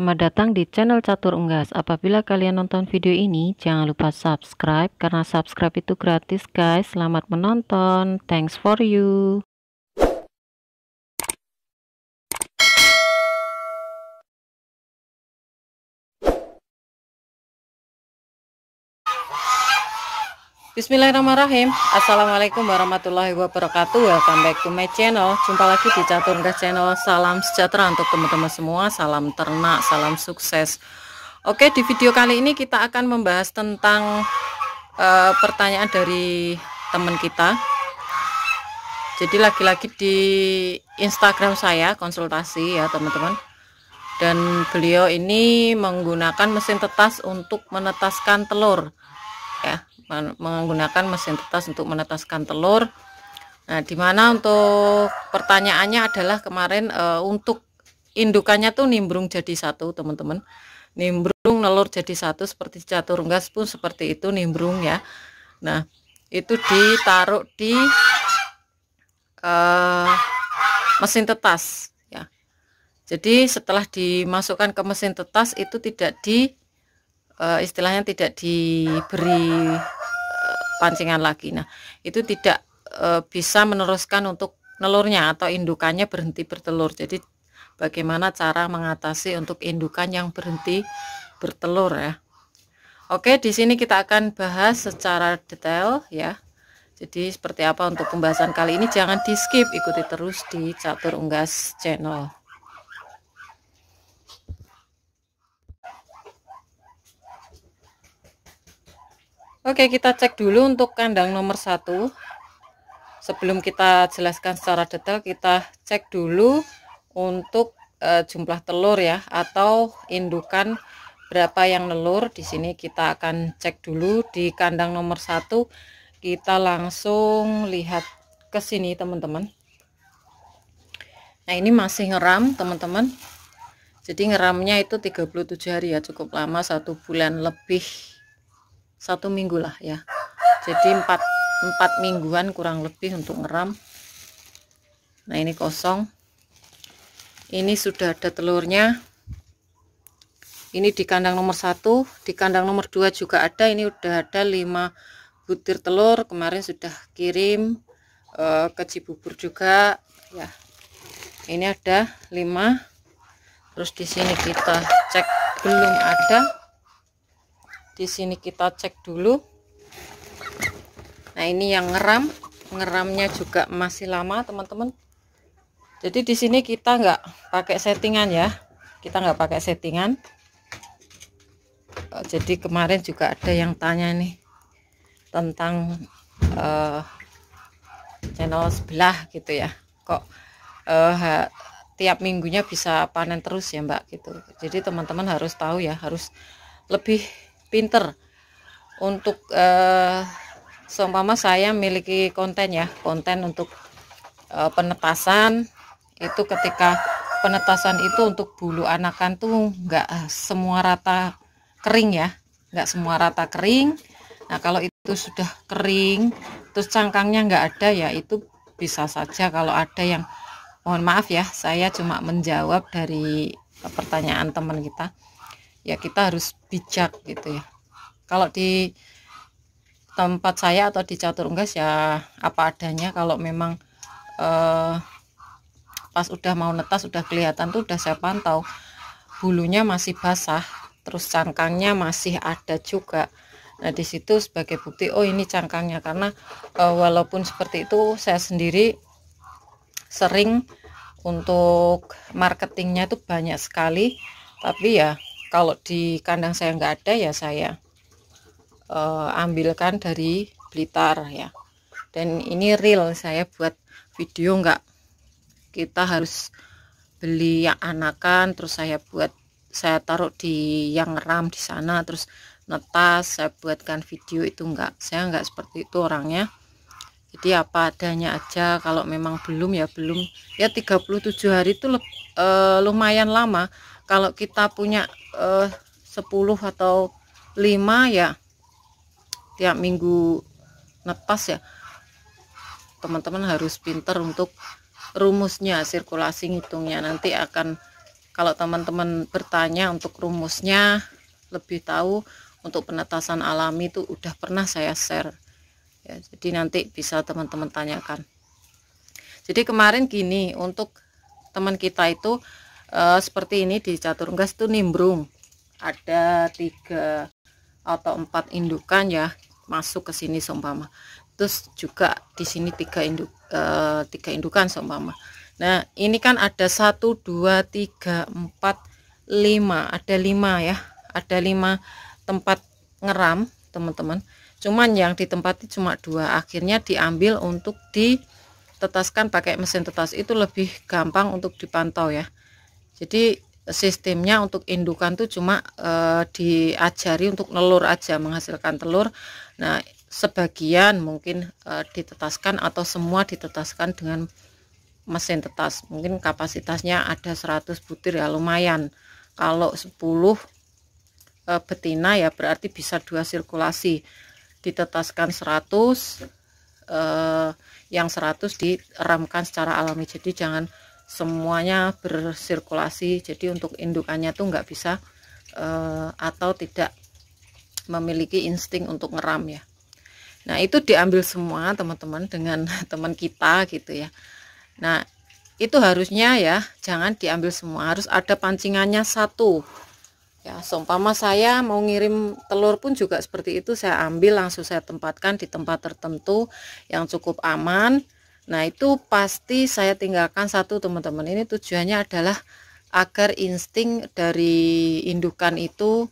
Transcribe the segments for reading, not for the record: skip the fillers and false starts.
selamat datang di channel Catur Unggas. Apabila kalian nonton video ini, jangan lupa subscribe, karena subscribe itu gratis guys. Selamat menonton, thanks for you. Bismillahirrahmanirrahim. Assalamualaikum warahmatullahi wabarakatuh. Welcome back to my channel. Jumpa lagi di Catur Unggas channel. Salam sejahtera untuk teman-teman semua. Salam ternak, salam sukses. Oke, di video kali ini kita akan membahas tentang pertanyaan dari teman kita. Jadi lagi-lagi di Instagram saya konsultasi ya teman-teman. Dan beliau ini menggunakan mesin tetas untuk menetaskan telur ya, menggunakan mesin tetas untuk menetaskan telur. Nah, dimana untuk pertanyaannya adalah kemarin untuk indukannya tuh nimbrung jadi satu teman-teman, nimbrung nelur jadi satu seperti Catur Unggas pun seperti itu nimbrung ya. Nah, itu ditaruh di mesin tetas ya. Jadi setelah dimasukkan ke mesin tetas itu tidak istilahnya tidak diberi pancingan lagi. Nah, itu tidak bisa meneruskan untuk nelurnya atau indukannya berhenti bertelur. Jadi bagaimana cara mengatasi untuk indukan yang berhenti bertelur ya. Oke, di sini kita akan bahas secara detail ya. Jadi seperti apa untuk pembahasan kali ini, jangan di skip, ikuti terus di Catur Unggas channel. Oke, kita cek dulu untuk kandang nomor 1. Sebelum kita jelaskan secara detail, kita cek dulu untuk jumlah telur ya, atau indukan berapa yang nelur. Di sini kita akan cek dulu di kandang nomor 1. Kita langsung lihat ke sini teman-teman. Nah, ini masih ngeram teman-teman. Jadi ngeramnya itu 37 hari ya, cukup lama, 1 bulan lebih, 1 minggu lah ya. Jadi 4 mingguan kurang lebih untuk ngeram. Nah, ini kosong. Ini sudah ada telurnya. Ini di kandang nomor 1, di kandang nomor 2 juga ada. Ini udah ada 5 butir telur. Kemarin sudah kirim ke Cibubur juga ya. Ini ada 5. Terus di sini kita cek belum ada. Di sini kita cek dulu. Nah, ini yang ngeramnya juga masih lama teman-teman. Jadi di sini kita nggak pakai settingan ya, kita nggak pakai settingan. Jadi kemarin juga ada yang tanya nih tentang channel sebelah gitu ya, kok tiap minggunya bisa panen terus ya mbak gitu. Jadi teman-teman harus tahu ya, harus lebih pinter untuk seumpama saya memiliki konten ya, konten untuk penetasan. Itu ketika penetasan itu untuk bulu anakan tuh nggak semua rata kering ya, nggak semua rata kering. Nah, kalau itu sudah kering terus cangkangnya nggak ada ya, itu bisa saja kalau ada yang, mohon maaf ya, saya cuma menjawab dari pertanyaan teman kita ya, kita harus bijak gitu ya. Kalau di tempat saya atau di Catur Unggas ya apa adanya. Kalau memang pas udah mau netas udah kelihatan tuh, udah saya pantau bulunya masih basah, terus cangkangnya masih ada juga. Nah, di situ sebagai bukti oh ini cangkangnya. Karena walaupun seperti itu, saya sendiri sering untuk marketingnya itu banyak sekali, tapi ya kalau di kandang saya nggak ada ya saya ambilkan dari Blitar ya. Dan ini real, saya buat video, nggak kita harus beli yang anakan terus saya taruh di yang ram di sana terus netas saya buatkan video, itu enggak, saya enggak seperti itu orangnya. Jadi apa adanya aja. Kalau memang belum ya belum ya. 37 hari itu lumayan lama. Kalau kita punya 10 atau 5 ya tiap minggu netas ya, teman-teman harus pinter untuk rumusnya, sirkulasi ngitungnya, nanti akan Kalau teman-teman bertanya untuk rumusnya lebih tahu untuk penetasan alami itu udah pernah saya share ya, jadi nanti bisa teman-teman tanyakan. Jadi kemarin gini, untuk teman kita itu seperti ini di catur unggas itu nimbrung, ada 3 atau 4 indukan ya masuk ke sini seumpama, terus juga di sini 3 indukan seumpama. Nah ini kan ada 1 2 3 4 5, ada 5 ya, ada 5 tempat ngeram teman-teman, cuman yang ditempati cuma 2, akhirnya diambil untuk ditetaskan pakai mesin tetas, itu lebih gampang untuk dipantau ya. Jadi sistemnya untuk indukan tuh cuma diajari untuk nelur aja, menghasilkan telur. Nah sebagian mungkin ditetaskan atau semua ditetaskan dengan mesin tetas, mungkin kapasitasnya ada 100 butir ya, lumayan. Kalau 10 betina ya berarti bisa 2 sirkulasi, ditetaskan 100, yang 100 diramkan secara alami, jadi jangan semuanya bersirkulasi. Jadi untuk indukannya tuh nggak bisa atau tidak memiliki insting untuk ngeram ya. Nah itu diambil semua teman-teman dengan teman kita gitu ya. Nah itu harusnya ya jangan diambil semua, harus ada pancingannya 1 ya. Seumpama saya mau ngirim telur pun juga seperti itu, saya ambil langsung saya tempatkan di tempat tertentu yang cukup aman. Nah itu pasti saya tinggalkan 1 teman-teman. Ini tujuannya adalah agar insting dari indukan itu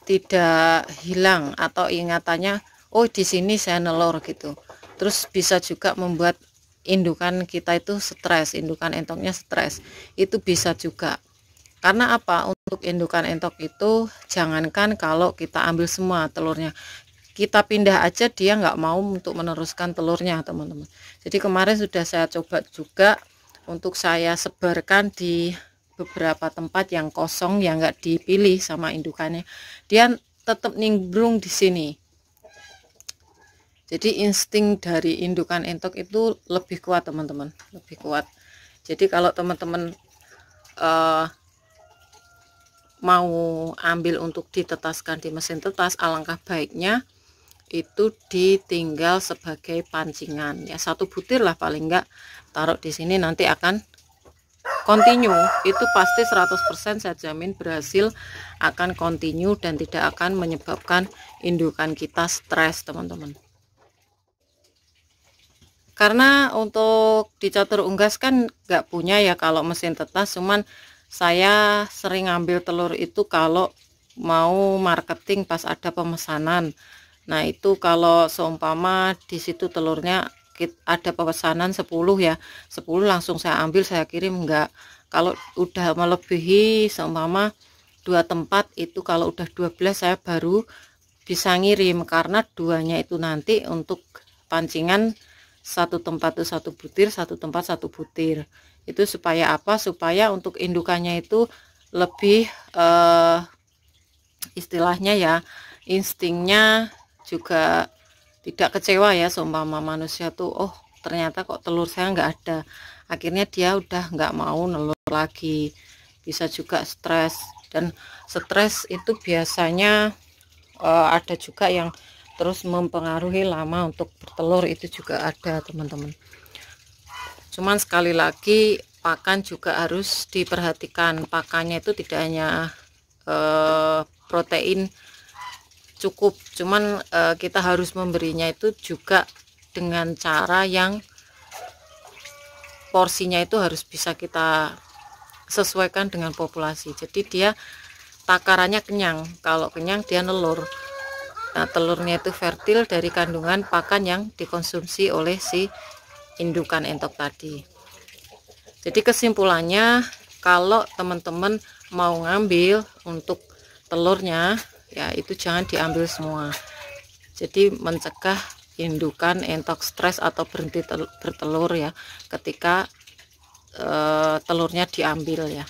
tidak hilang atau ingatannya oh di sini saya nelor gitu. Terus bisa juga membuat indukan kita itu stres, indukan entoknya stres, itu bisa juga. Karena apa, untuk indukan entok itu jangankan kalau kita ambil semua telurnya, kita pindah aja dia nggak mau untuk meneruskan telurnya teman-teman. Jadi kemarin sudah saya coba juga untuk saya sebarkan di beberapa tempat yang kosong yang nggak dipilih sama indukannya, dia tetap nimbrung di sini. Jadi insting dari indukan entok itu lebih kuat teman-teman, lebih kuat. Jadi kalau teman-teman mau ambil untuk ditetaskan di mesin tetas, alangkah baiknya itu ditinggal sebagai pancingan ya, 1 butir lah paling enggak, taruh di sini nanti akan continue, itu pasti 100% saya jamin berhasil, akan continue dan tidak akan menyebabkan indukan kita stres teman-teman. Karena untuk di catur unggas kan nggak punya ya kalau mesin tetas, cuman saya sering ngambil telur itu kalau mau marketing pas ada pemesanan. Nah itu kalau seumpama di situ telurnya ada pemesanan 10 ya, 10 langsung saya ambil saya kirim, enggak. Kalau udah melebihi seumpama 2 tempat itu, kalau udah 12 saya baru bisa ngirim, karena 2-nya itu nanti untuk pancingan 1 tempat itu 1 butir, 1 tempat 1 butir. Itu supaya apa? Supaya untuk indukannya itu lebih istilahnya ya, instingnya juga tidak kecewa ya. Seumpama manusia tuh oh ternyata kok telur saya nggak ada, akhirnya dia udah nggak mau nelur lagi, bisa juga stres. Dan stres itu biasanya ada juga yang terus mempengaruhi lama untuk bertelur, itu juga ada teman-teman. Cuman sekali lagi pakan juga harus diperhatikan, pakannya itu tidak hanya protein cukup, cuman kita harus memberinya itu juga dengan cara yang porsinya itu harus bisa kita sesuaikan dengan populasi, jadi dia takarannya kenyang. Kalau kenyang dia nelur. Nah telurnya itu fertil dari kandungan pakan yang dikonsumsi oleh si indukan entok tadi. Jadi kesimpulannya, kalau teman-teman mau ngambil untuk telurnya ya itu jangan diambil semua, jadi mencegah indukan entok stres atau berhenti bertelur ya ketika telurnya diambil ya.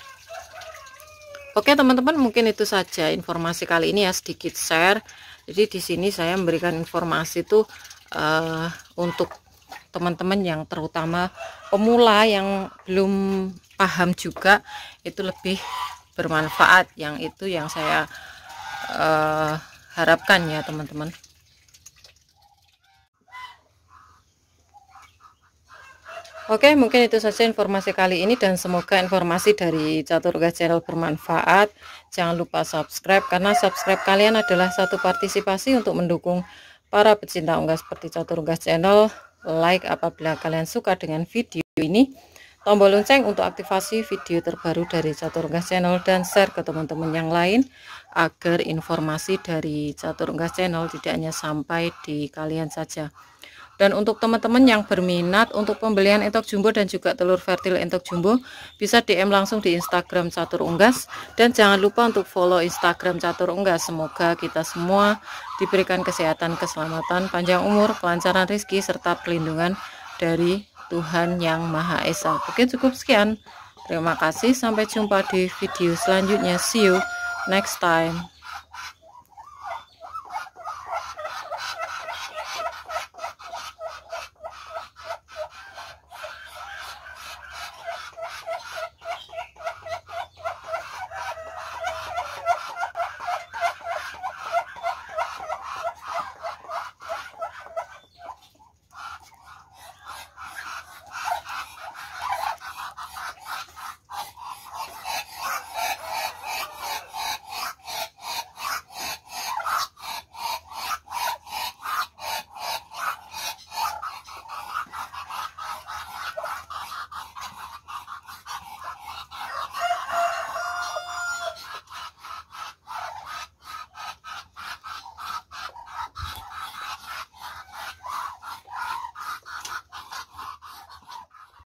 Oke teman-teman, mungkin itu saja informasi kali ini ya, sedikit share. Jadi di sini saya memberikan informasi itu untuk teman-teman yang terutama pemula yang belum paham juga, itu lebih bermanfaat. Yang itu yang saya harapkan ya teman-teman. Oke, mungkin itu saja informasi kali ini, dan semoga informasi dari Catur Unggas Channel bermanfaat. Jangan lupa subscribe, karena subscribe kalian adalah satu partisipasi untuk mendukung para pecinta unggas seperti Catur Unggas Channel. Like apabila kalian suka dengan video ini, tombol lonceng untuk aktivasi video terbaru dari Catur Unggas Channel, dan share ke teman-teman yang lain agar informasi dari Catur Unggas Channel tidak hanya sampai di kalian saja. Dan untuk teman-teman yang berminat untuk pembelian entok jumbo dan juga telur fertil entok jumbo, bisa DM langsung di Instagram Catur Unggas, dan jangan lupa untuk follow Instagram Catur Unggas. Semoga kita semua diberikan kesehatan, keselamatan, panjang umur, kelancaran rezeki, serta perlindungan dari Tuhan Yang Maha Esa. Oke, cukup sekian. Terima kasih, sampai jumpa di video selanjutnya. See you next time.